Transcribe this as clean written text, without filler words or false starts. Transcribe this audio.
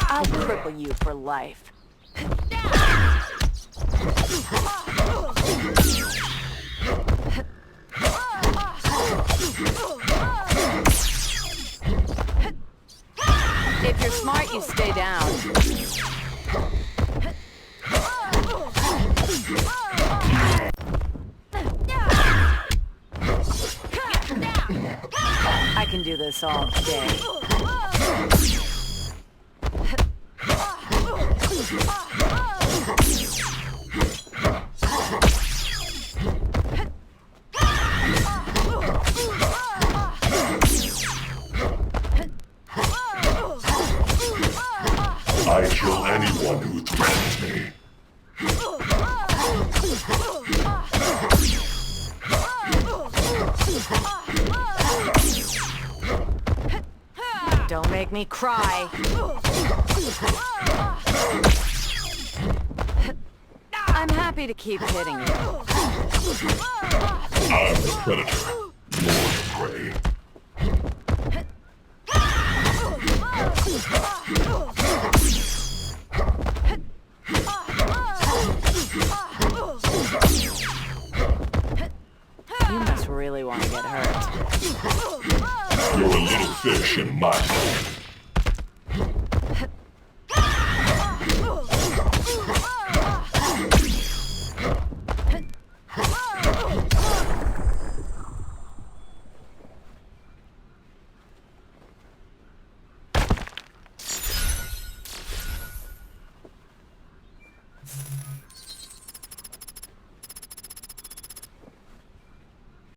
I'll cripple you for life. If you're smart, you stay down. I can do this all day. I kill anyone who threatens me. Don't make me cry. I'm happy to keep hitting you. I'm the predator, you're the prey. You must really want to get hurt. You're a little fish in my boat.